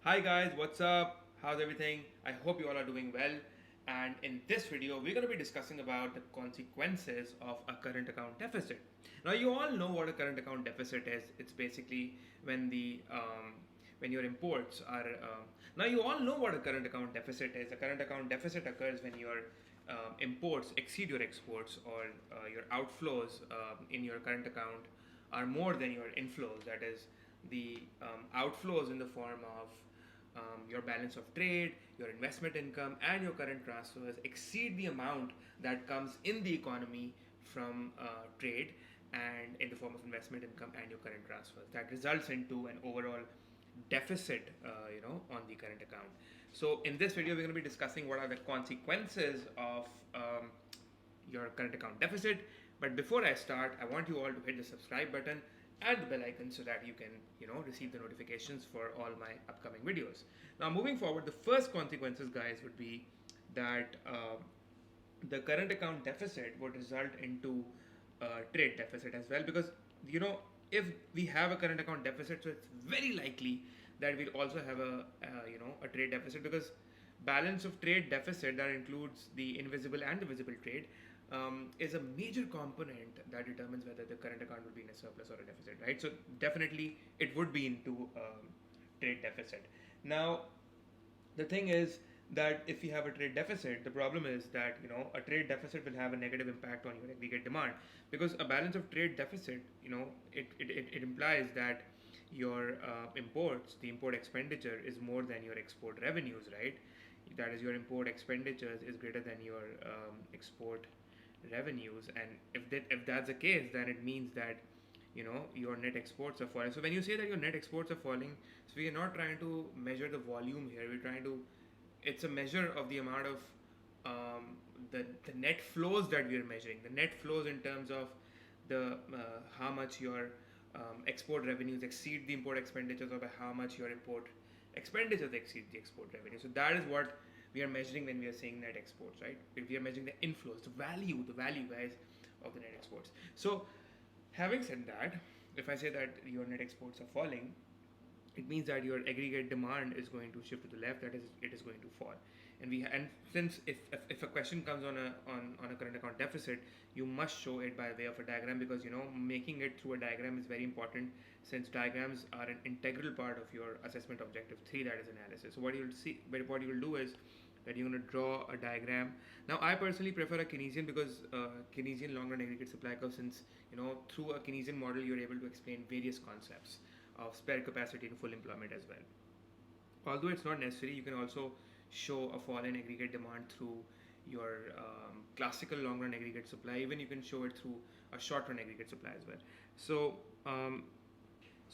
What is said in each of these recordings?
Hi guys, what's up? How's everything? I hope you all are doing well. And in this video, we're going to be discussing about the consequences of a current account deficit. Now, you all know what a current account deficit is. It's basically when your imports are. Now, you all know what a current account deficit is. A current account deficit occurs when your imports exceed your exports, or your outflows in your current account are more than your inflows. That is, the outflows in the form of your balance of trade, your investment income, and your current transfers exceed the amount that comes in the economy from trade and in the form of investment income and your current transfers. That results into an overall deficit, on the current account. So in this video, we're going to be discussing what are the consequences of your current account deficit. But before I start, I want you all to hit the subscribe button and the bell icon so that you can receive the notifications for all my upcoming videos. Now moving forward, the first consequences, guys, would be that the current account deficit would result into a trade deficit as well, because if we have a current account deficit, so it's very likely that we'll also have a trade deficit, because balance of trade deficit, that includes the invisible and the visible trade, is a major component that determines whether the current account will be in a surplus or a deficit, right? So definitely it would be into trade deficit. Now, the thing is that if you have a trade deficit, the problem is that a trade deficit will have a negative impact on your aggregate demand, because a balance of trade deficit, it implies that your imports, the import expenditure, is more than your export revenues, right? That is, your import expenditures is greater than your export revenues, and if that's the case, then it means that your net exports are falling. So when you say that your net exports are falling, so we are not trying to measure the volume here. We're trying to, it's a measure of the amount of the net flows that we are measuring. The net flows in terms of the how much your export revenues exceed the import expenditures, or by how much your import expenditures exceed the export revenue. So that is what we are measuring when we are saying net exports, right? We are measuring the inflows, the value, guys, of the net exports. So having said that, if I say that your net exports are falling, it means that your aggregate demand is going to shift to the left. That is, it is going to fall. And since if a question comes on a current account deficit, you must show it by way of a diagram, because making it through a diagram is very important, since diagrams are an integral part of your assessment objective 3, that is analysis. So what you will do is that you're going to draw a diagram. Now, I personally prefer a Keynesian, because Keynesian long run aggregate supply curve, since through a Keynesian model you're able to explain various concepts of spare capacity and full employment as well. Although it's not necessary, you can also show a fall in aggregate demand through your classical long run aggregate supply. Even you can show it through a short run aggregate supply as well. So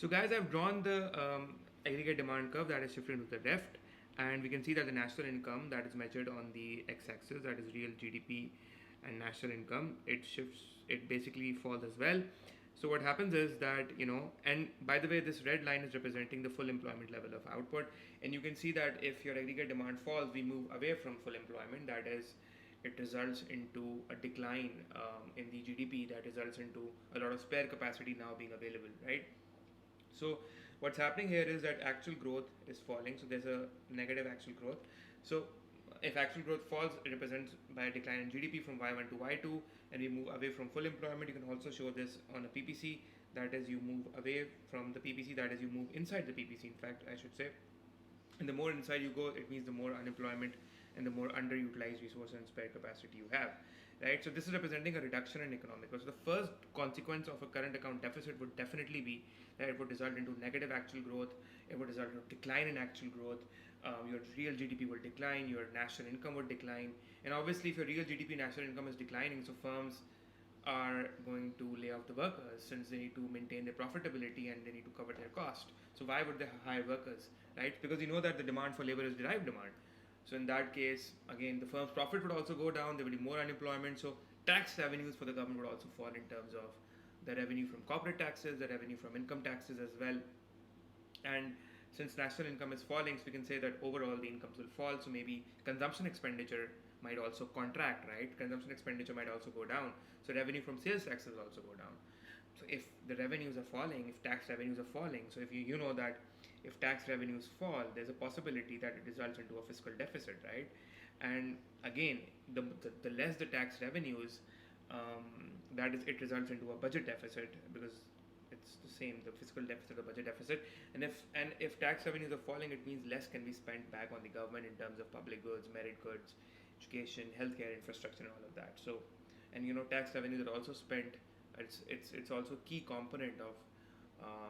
guys, I've drawn the aggregate demand curve that is shifted to the left, and we can see that the national income that is measured on the x-axis, that is real GDP and national income, it shifts, it basically falls as well. So what happens is that, and by the way, this red line is representing the full employment level of output. And you can see that if your aggregate demand falls, we move away from full employment. That is, it results into a decline in the GDP, that results into a lot of spare capacity now being available, right? So what's happening here is that actual growth is falling. So there's a negative actual growth. So if actual growth falls, it represents by a decline in GDP from Y1 to Y2, and we move away from full employment. You can also show this on a PPC, that is, you move away from the PPC, that is, you move inside the PPC, in fact, I should say. And the more inside you go, it means the more unemployment and the more underutilized resource and spare capacity you have, right? So this is representing a reduction in economic growth. So the first consequence of a current account deficit would definitely be that it would result into negative actual growth. It would result in a decline in actual growth. Your real GDP will decline, your national income would decline, and obviously if your real GDP national income is declining, so firms are going to lay off the workers, since they need to maintain their profitability and they need to cover their cost. So why would they hire workers, right? Because you know that the demand for labor is derived demand. So in that case, again, the firm's profit would also go down. There would be more unemployment. So tax revenues for the government would also fall, in terms of the revenue from corporate taxes, the revenue from income taxes as well. And since national income is falling, so we can say that overall the incomes will fall. So maybe consumption expenditure might also contract, right? Consumption expenditure might also go down. So revenue from sales taxes also go down. So if the revenues are falling, if tax revenues are falling, so if you know that if tax revenues fall, there's a possibility that it results into a fiscal deficit, right? And again, the less the tax revenues, that is, it results into a budget deficit, because it's the same, the fiscal deficit, the budget deficit. And if tax revenues are falling, it means less can be spent back on the government in terms of public goods, merit goods, education, healthcare, infrastructure, and all of that. So, and tax revenues are also spent. It's also a key component of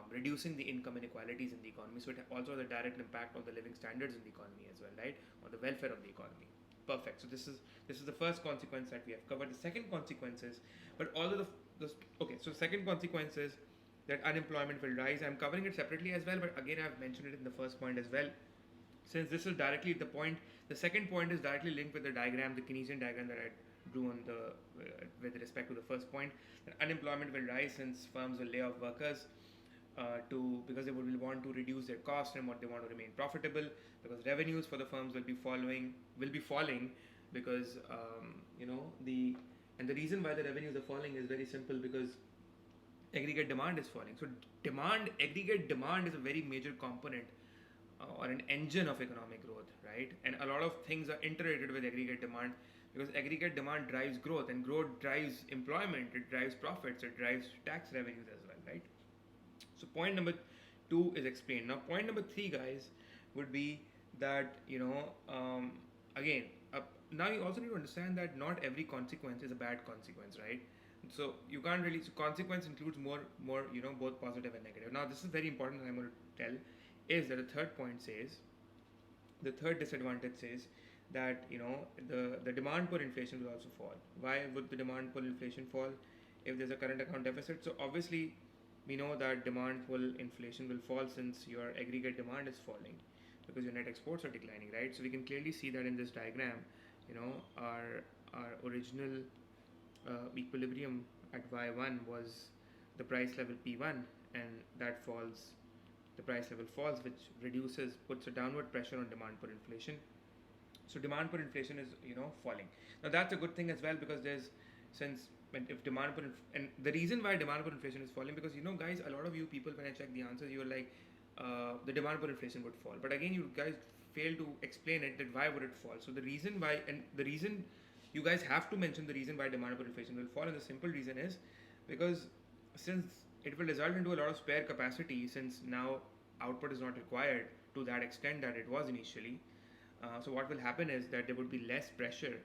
reducing the income inequalities in the economy. So it also has a direct impact on the living standards in the economy as well, right? On the welfare of the economy. Perfect. So this is the first consequence that we have covered. The second consequence is, but although okay, so second consequence is that unemployment will rise. I'm covering it separately as well, but again I've mentioned it in the first point as well. Since this is directly the point, the second point is directly linked with the diagram, the Keynesian diagram that I drew on the with respect to the first point. That unemployment will rise since firms will lay off workers because they will want to reduce their cost and what they want to remain profitable, because revenues for the firms will be falling because the reason why the revenues are falling is very simple, because aggregate demand is falling. So aggregate demand is a very major component or an engine of economic growth, right? And a lot of things are interrelated with aggregate demand, because aggregate demand drives growth, and growth drives employment, it drives profits, it drives tax revenues as well, right? So point number two is explained. Now point number three, guys, would be that again now you also need to understand that not every consequence is a bad consequence, right? So you can't really, so consequence includes more both positive and negative. Now this is very important that I'm going to tell, is that the third disadvantage says that the demand pull inflation will also fall. Why would the demand pull inflation fall if there's a current account deficit? So obviously we know that demand pull inflation will fall since your aggregate demand is falling, because your net exports are declining, right? So we can clearly see that in this diagram, our original equilibrium at y1 was the price level p1, and that falls, the price level falls, which puts a downward pressure on demand pull inflation. So demand pull inflation is falling. Now that's a good thing as well, because if demand pull and the reason why demand pull inflation is falling, because guys, a lot of you people, when I check the answers, you were like the demand pull inflation would fall, but again you guys fail to explain it, that why would it fall. So the reason why, and the reason you guys have to mention the reason why demand pull inflation will fall, and the simple reason is because since it will result into a lot of spare capacity, since now output is not required to that extent that it was initially. So what will happen is that there would be less pressure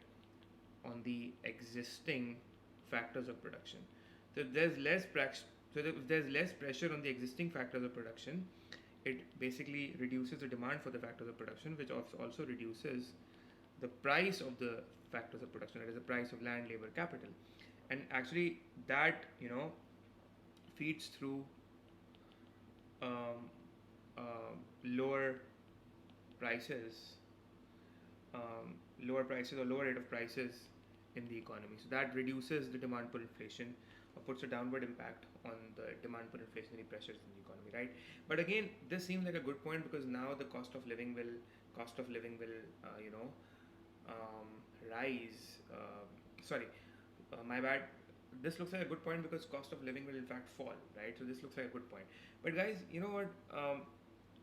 on the existing factors of production. So if there's less pressure on the existing factors of production, it basically reduces the demand for the factors of production, which also reduces the price of the factors of production, that is the price of land, labor, capital. And actually that feeds through lower prices or lower rate of prices in the economy. So that reduces the demand pull inflation, or puts a downward impact on the demand pull inflationary pressures in the economy, right? But again, this seems like a good point, because now the cost of living will rise. My bad. This looks like a good point, because cost of living will in fact fall, right? So this looks like a good point. But guys, you know what?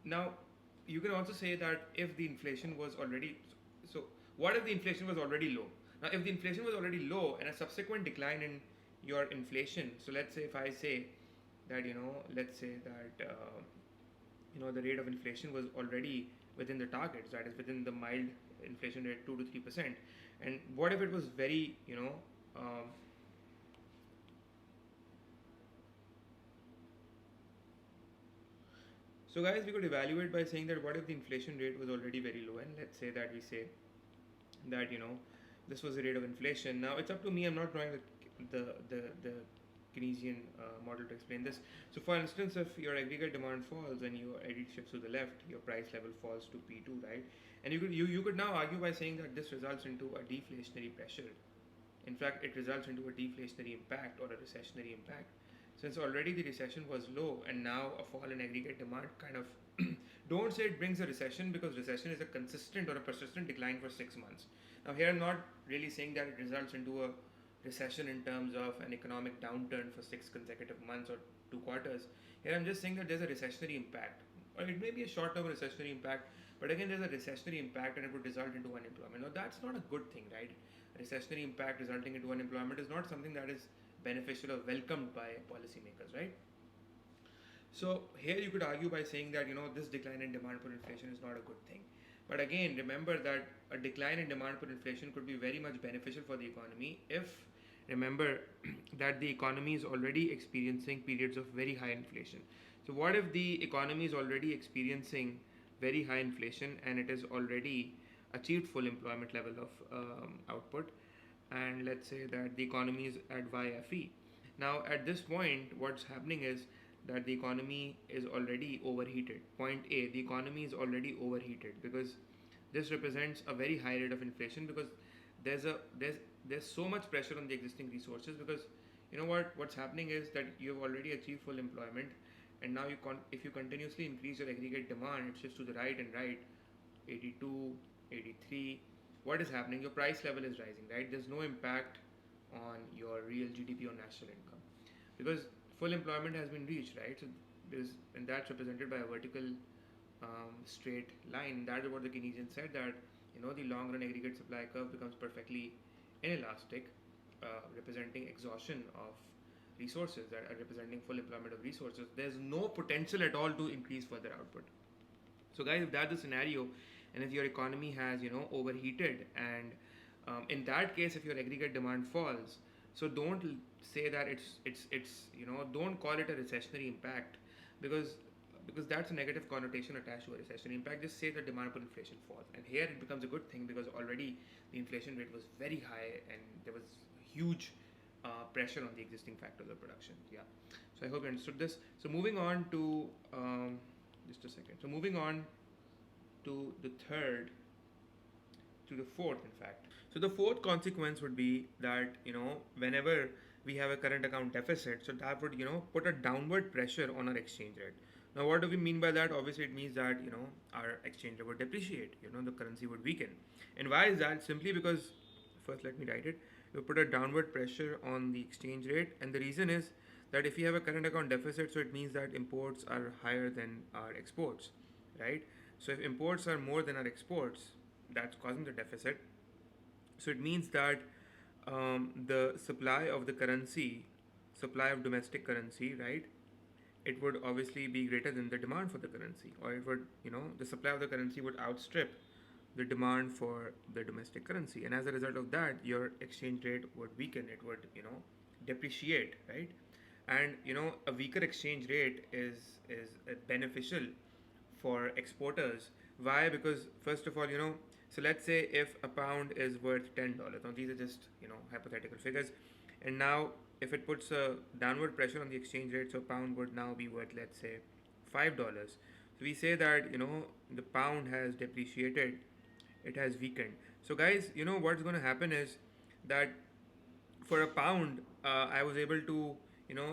Now you can also say that if the inflation was already, so what if the inflation was already low? Now if the inflation was already low and a subsequent decline in your inflation, so let's say if I say that let's say that the rate of inflation was already within the targets, that is within the mild inflation rate 2 to 3%, and what if it was very so guys, we could evaluate by saying that what if the inflation rate was already very low, and let's say that we say that this was the rate of inflation. Now it's up to me, I'm not drawing the Keynesian model to explain this. So for instance, if your aggregate demand falls and your aggregate shifts to the left, your price level falls to P2, right? And you could now argue by saying that this results into a deflationary pressure. In fact, it results into a deflationary impact or a recessionary impact. Since already the recession was low, and now a fall in aggregate demand kind of don't say it brings a recession, because recession is a consistent or a persistent decline for 6 months. Now here I'm not really saying that it results into a recession in terms of an economic downturn for 6 consecutive months or 2 quarters. Here I'm just saying that there's a recessionary impact. or it may be a short-term recessionary impact, but again, there's a recessionary impact and it would result into unemployment. Now, that's not a good thing, right? Recessionary impact resulting into unemployment is not something that is beneficial or welcomed by policymakers, right? So here you could argue by saying that this decline in demand for inflation is not a good thing. But again, remember that a decline in demand for inflation could be very much beneficial for the economy if remember that the economy is already experiencing periods of very high inflation. So what if the economy is already experiencing very high inflation and it is already achieved full employment level of output, and let's say that the economy is at YFE. Now, at this point, what's happening is that the economy is already overheated. Point A, the economy is already overheated because this represents a very high rate of inflation because there's a there's so much pressure on the existing resources because what's happening is that you've already achieved full employment and now if you continuously increase your aggregate demand, it shifts to the right and right 82, 83. What is happening? Your price level is rising, right? There's no impact on your real GDP or national income because full employment has been reached, right? So and that's represented by a vertical straight line. That is what the Keynesians said, that the long run aggregate supply curve becomes perfectly inelastic, representing exhaustion of resources that are representing full employment of resources. There's no potential at all to increase further output. So, guys, if that's the scenario, and if your economy has overheated, and in that case, if your aggregate demand falls, so don't say that it's don't call it a recessionary impact because that's a negative connotation attached to a recession impact. Just say the demand for inflation falls, and here it becomes a good thing because already the inflation rate was very high and there was huge pressure on the existing factors of production. Yeah. So I hope you understood this. So moving on to just a second. So moving on to the third, to the fourth, in fact. So the fourth consequence would be that whenever we have a current account deficit, so that would put a downward pressure on our exchange rate. Now, what do we mean by that? Obviously, it means that our exchange rate would depreciate. The currency would weaken. And why is that? Simply because, first, let me write it. We put a downward pressure on the exchange rate, and the reason is that if you have a current account deficit, so it means that imports are higher than our exports, right? So if imports are more than our exports, that's causing the deficit. So it means that the supply of the currency, supply of domestic currency, right? It would obviously be greater than the demand for the currency, or it would, the supply of the currency would outstrip the demand for the domestic currency, and as a result of that, your exchange rate would weaken. It would, depreciate, right? And a weaker exchange rate is beneficial for exporters. Why? Because first of all, so let's say if a pound is worth $10. Now these are just hypothetical figures, and now if it puts a downward pressure on the exchange rate, so pound would now be worth, let's say, $5. So we say that the pound has depreciated, it has weakened. So guys, what's going to happen is that for a pound, I was able to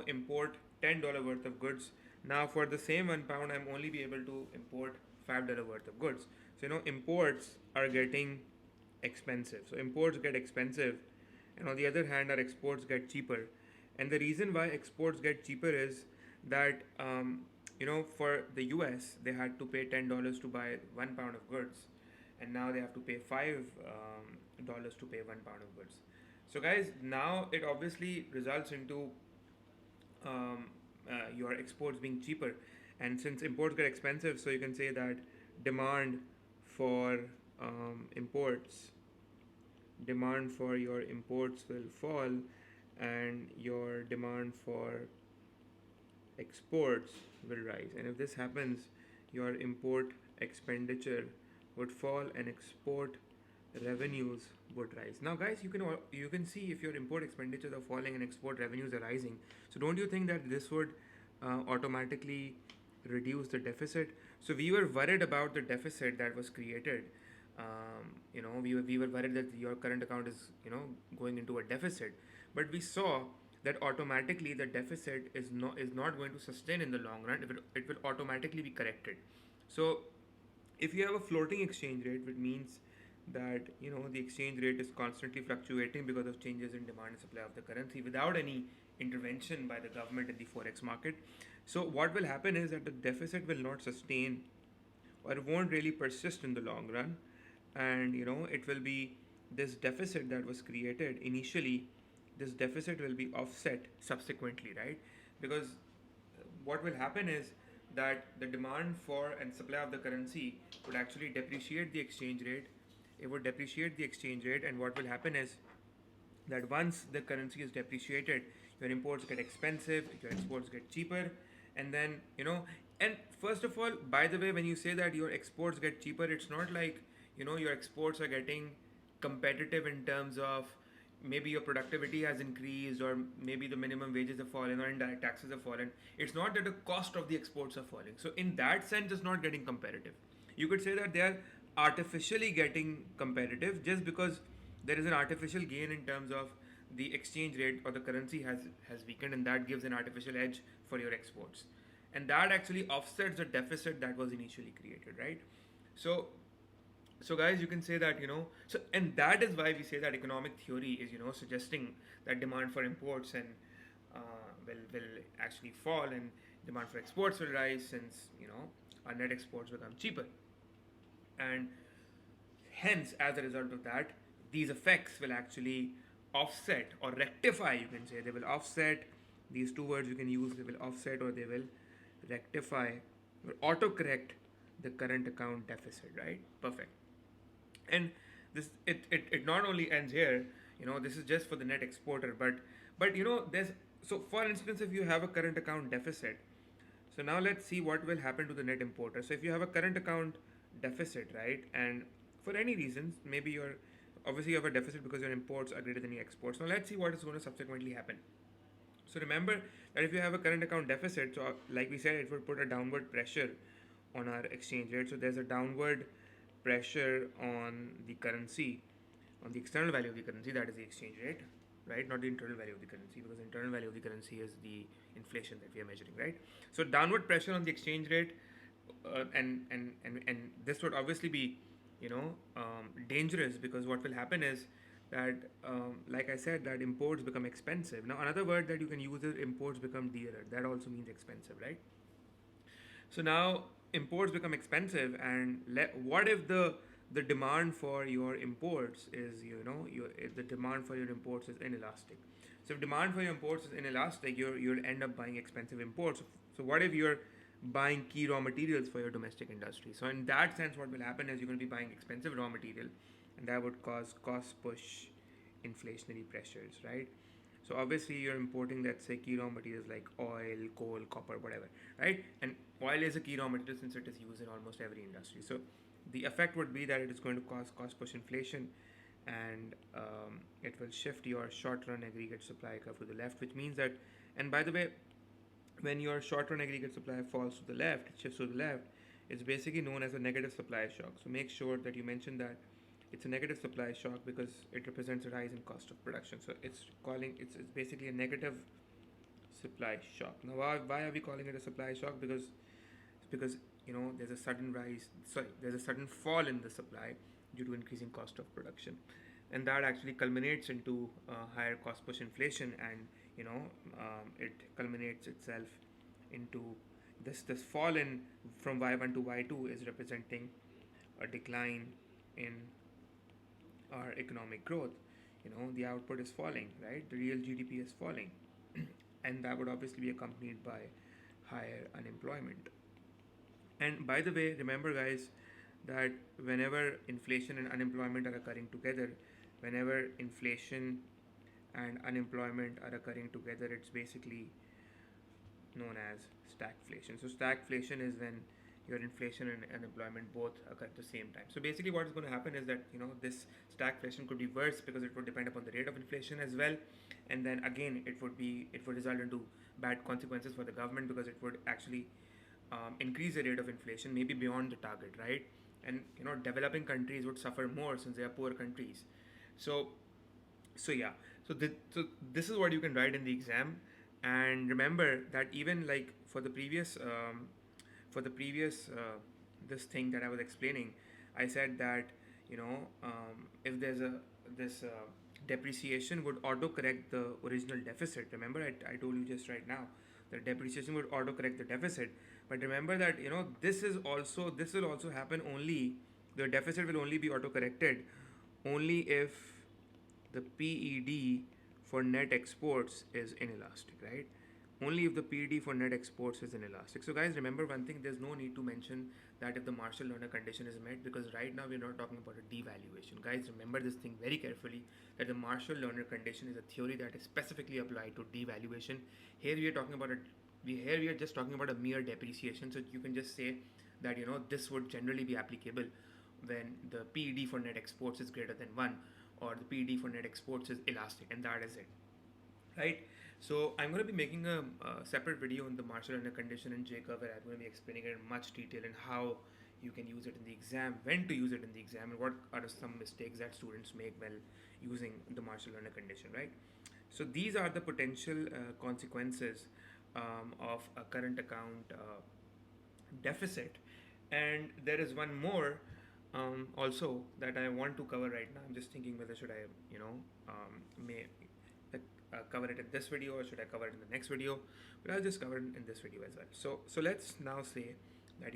import $10 worth of goods. Now for the same £1, I'm only be able to import $5 worth of goods. So imports are getting expensive. So imports get expensive, and on the other hand, our exports get cheaper. And the reason why exports get cheaper is that for the US, they had to pay $10 to buy £1 of goods, and now they have to pay $5 to pay £1 of goods. So guys, now it obviously results into your exports being cheaper, and since imports get expensive, so you can say that demand for imports, demand for your imports will fall, and your demand for exports will rise. And if this happens, your import expenditure would fall and export revenues would rise. Now guys, you can see if your import expenditures are falling and export revenues are rising, so don't you think that this would automatically reduce the deficit? So we were worried about the deficit that was created. We were worried that your current account is going into a deficit, but we saw that automatically the deficit is not going to sustain in the long run. It will automatically be corrected. So if you have a floating exchange rate, which means that the exchange rate is constantly fluctuating because of changes in demand and supply of the currency without any intervention by the government in the forex market. So what will happen is that the deficit will not sustain, or it won't really persist in the long run, and it will be this deficit that was created initially. This deficit will be offset subsequently, right? Because what will happen is that the demand for and supply of the currency would actually depreciate the exchange rate. It would depreciate the exchange rate, and what will happen is that once the currency is depreciated, your imports get expensive, your exports get cheaper, and then and first of all, by the way, when you say that your exports get cheaper, it's not like your exports are getting competitive in terms of maybe your productivity has increased, or maybe the minimum wages have fallen, or indirect taxes have fallen. It's not that the cost of the exports are falling. So in that sense, it's not getting competitive. You could say that they are artificially getting competitive just because there is an artificial gain in terms of the exchange rate, or the currency has weakened, and that gives an artificial edge for your exports, and that actually offsets the deficit that was initially created, right? So so guys, you can say that and that is why we say that economic theory is suggesting that demand for imports and will actually fall, and demand for exports will rise, since our net exports become cheaper, and hence, as a result of that, these effects will actually offset or rectify, you can say. They will offset, these two words you can use, they will offset or they will rectify or autocorrect the current account deficit, right? Perfect. And it not only ends here, this is just for the net exporter, but there's, so for instance, if you have a current account deficit, so now let's see what will happen to the net importer. So if you have a current account deficit, right, and for any reasons, maybe you're, obviously you have a deficit because your imports are greater than your exports. Now let's see what is going to subsequently happen. So remember that if you have a current account deficit, so like we said, it would put a downward pressure on our exchange rate. So there's a downward pressure on the currency, on the external value of the currency, that is the exchange rate, right? Not the internal value of the currency, because the internal value of the currency is the inflation that we are measuring, right? So downward pressure on the exchange rate, and this would obviously be dangerous, because what will happen is that like I said, that imports become expensive. Now another word that you can use is imports become dearer. That also means expensive, right? So now imports become expensive, and what if the demand for your imports is the demand for your imports is inelastic. So if demand for your imports is inelastic, you'll end up buying expensive imports. So what if you're buying key raw materials for your domestic industry? So in that sense, what will happen is you're going to be buying expensive raw material, and that would cause cost push inflationary pressures, right? So obviously you're importing, let's say, key raw materials like oil, coal, copper, whatever, right? And oil is a key raw material since it is used in almost every industry. So the effect would be that it is going to cause cost push inflation, and it will shift your short run aggregate supply curve to the left, which means that, and by the way, when your short run aggregate supply falls to the left, it shifts to the left, it's basically known as a negative supply shock. So make sure that you mention that it's a negative supply shock, because it represents a rise in cost of production. So it's basically a negative supply shock. Now why are we calling it a supply shock? Because there's a sudden rise, sorry, there's a sudden fall in the supply due to increasing cost of production, and that actually culminates into higher cost push inflation, and it culminates itself into this fall in from y1 to y2 is representing a decline in our economic growth. The output is falling, right? The real GDP is falling, and that would obviously be accompanied by higher unemployment. And by the way, remember, guys, that whenever inflation and unemployment are occurring together, whenever inflation and unemployment are occurring together, it's basically known as stagflation. So stagflation is when your inflation and unemployment both occur at the same time. So basically what is going to happen is that this stagflation could be worse because it would depend upon the rate of inflation as well, and then again it would result into bad consequences for the government, because it would actually increase the rate of inflation maybe beyond the target, right? And developing countries would suffer more since they are poor countries. So yeah, so this is what you can write in the exam. And remember that even like for the previous this thing that I was explaining, I said that if there's a this depreciation would auto correct the original deficit. Remember, I told you just right now that depreciation would auto correct the deficit. But remember that this will also happen only, the deficit will only be auto corrected only if the PED for net exports is inelastic, right? Only if the PED for net exports is inelastic. So, guys, remember one thing: there's no need to mention that if the Marshall-Lerner condition is met, because right now we're not talking about a devaluation. Guys, remember this thing very carefully: that the Marshall-Lerner condition is a theory that is specifically applied to devaluation. Here we are talking about we are just talking about a mere depreciation. So you can just say that this would generally be applicable when the PED for net exports is greater than 1, or the PED for net exports is elastic, and that is it, right? So I'm going to be making a separate video on the Marshall-Lerner condition and J curve, where I'm going to be explaining it in much detail and how you can use it in the exam, when to use it in the exam, and what are some mistakes that students make while using the Marshall-Lerner condition, right? So these are the potential consequences of a current account deficit. And there is one more also that I want to cover right now. I'm just thinking whether should I, may cover it in this video or should I cover it in the next video. But I'll just cover it in this video as well. So let's now say that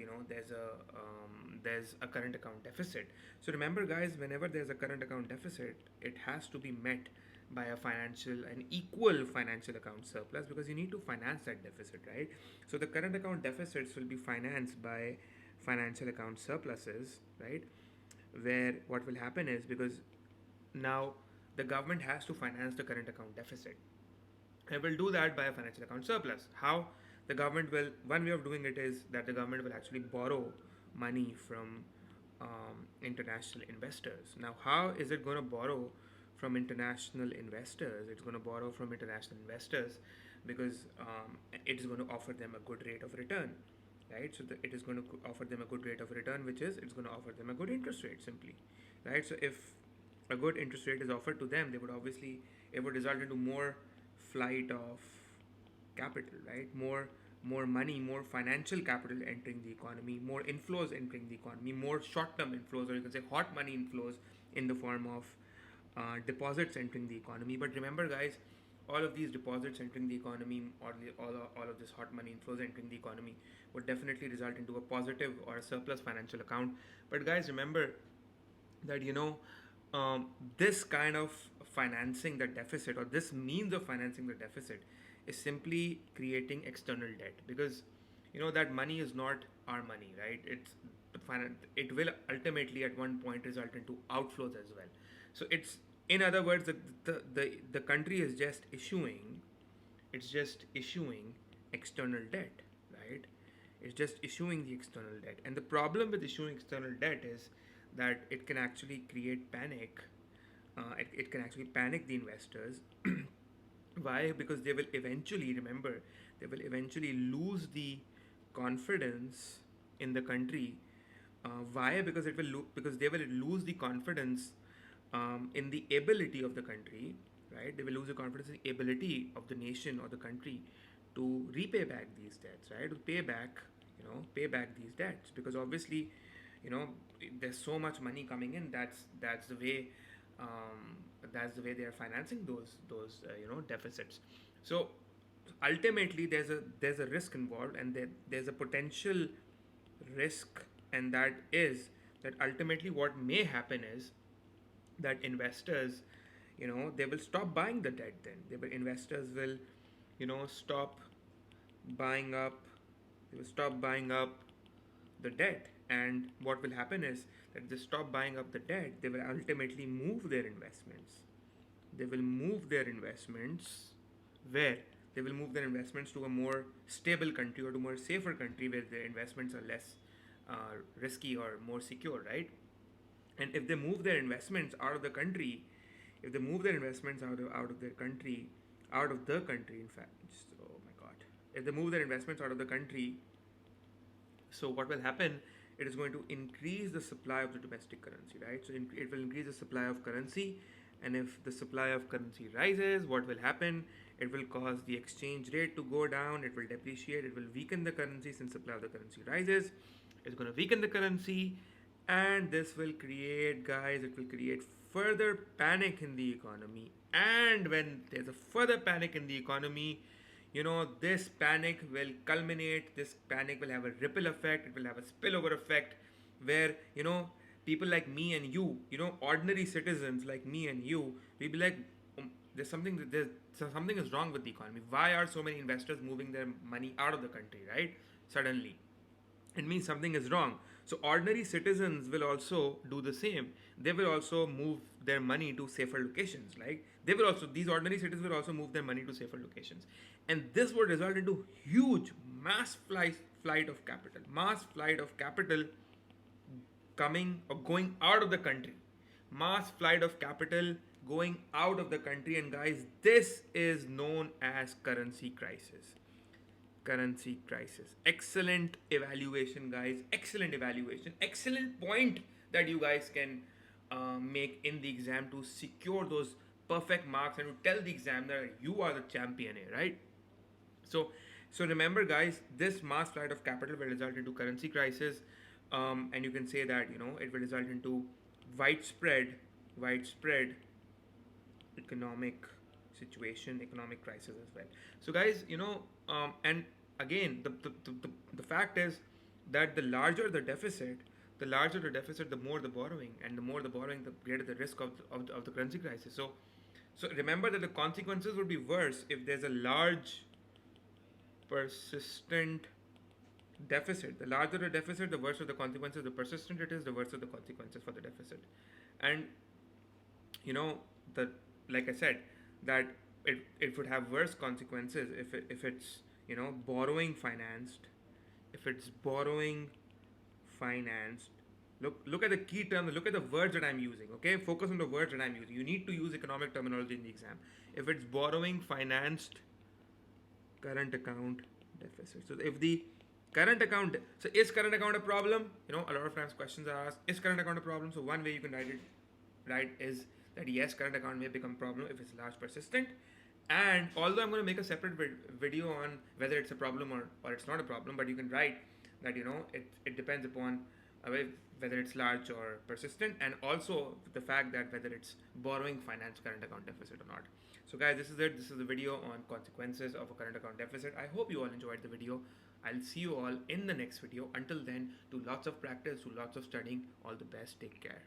there's a current account deficit. So remember, guys, whenever there's a current account deficit, it has to be met by an equal financial account surplus, because you need to finance that deficit, right? So the current account deficits will be financed by financial account surpluses, right? Where what will happen is, because now the government has to finance the current account deficit, and will do that by a financial account surplus. How? The government will, one way of doing it is that the government will actually borrow money from international investors. Now, how is it going to borrow from international investors? It's going to borrow from international investors because it is going to offer them a good rate of return, right? So it is going to offer them a good rate of return, which is it's going to offer them a good interest rate simply, right? So if a good interest rate is offered to them, they would obviously, it would result into more flight of capital, right? More money, more financial capital entering the economy, more inflows entering the economy, more short-term inflows, or you can say hot money inflows in the form of deposits entering the economy. But remember, guys, all of these deposits entering the economy, or all of this hot money inflows entering the economy, would definitely result into a positive or a surplus financial account. But guys, remember that this kind of financing the deficit, or this means of financing the deficit, is simply creating external debt, because that money is not our money, right? It will ultimately at one point result into outflows as well. So it's, in other words, the country is just issuing, it's just issuing external debt, right? It's just issuing the external debt. And the problem with issuing external debt is that it can actually create panic. It can actually panic the investors. Why? Because they will eventually, remember, they will eventually lose the confidence in the country. Why? Because because they will lose the confidence in the ability of the country, right? They will lose the confidence in the ability of the nation or the country to repay back these debts, right? To pay back these debts, because obviously, there's so much money coming in. That's the way. That's the way they are financing those deficits. So ultimately, there's a risk involved, and there's a potential risk, and that is that ultimately what may happen is that investors, they will stop buying the debt. Then investors will, stop buying up. They will stop buying up the debt, and what will happen is that if they stop buying up the debt, they will ultimately move their investments. They will move their investments where? They will move their investments to a more stable country, or to a more safer country where their investments are less risky or more secure, right? And if they move their investments out of the country, if they move their investments out of their country, out of the country, in fact, oh my god, if they move their investments out of the country, so what will happen? It is going to increase the supply of the domestic currency, right? So it will increase the supply of currency, and if the supply of currency rises, what will happen? It will cause the exchange rate to go down. It will depreciate. It will weaken the currency, since supply of the currency rises. It's going to weaken the currency, And this will create, guys, it will create further panic in the economy. And when there's a further panic in the economy, this panic will culminate, this panic will have a ripple effect, it will have a spillover effect where, people like me and you, ordinary citizens like me and you, we be like, there's something is wrong with the economy. Why are so many investors moving their money out of the country, right? Suddenly it means something is wrong. So ordinary citizens will also do the same. They will also move their money to safer locations. Like these ordinary citizens will also move their money to safer locations, and this would result into huge flight of capital, mass flight of capital coming or going out of the country, mass flight of capital going out of the country, and guys, this is known as currency crisis. Currency crisis. Excellent evaluation, guys. Excellent evaluation. Excellent point that you guys can make in the exam to secure those perfect marks and to tell the examiner you are the champion here, right? So, so remember, guys, this mass flight of capital will result into currency crisis, and you can say that it will result into widespread economic situation, economic crisis as well. So, guys, and again, the fact is that the larger the deficit, the more the borrowing, and the more the borrowing, the greater the risk of the currency crisis. So remember that the consequences would be worse if there's a large, persistent deficit. The larger the deficit, the worse are the consequences. The persistent it is, the worse are the consequences for the deficit. And you know the like I said, that it would have worse consequences if it's borrowing financed, if it's borrowing financed. Look at the key terms, look at the words that I'm using. Okay, focus on the words that I'm using. You need to use economic terminology in the exam. If it's borrowing financed current account deficit, so if the current account, so is current account a problem? A lot of times questions are asked, is current account a problem? So one way you can write is that yes, current account may become a problem if it's large, persistent. And although I'm going to make a separate video on whether it's a problem or it's not a problem, but you can write that it depends upon whether it's large or persistent, and also the fact that whether it's borrowing finance current account deficit or not. So guys, this is it. This is the video on consequences of a current account deficit. I hope you all enjoyed the video. I'll see you all in the next video. Until then, do lots of practice, do lots of studying. All the best. Take care.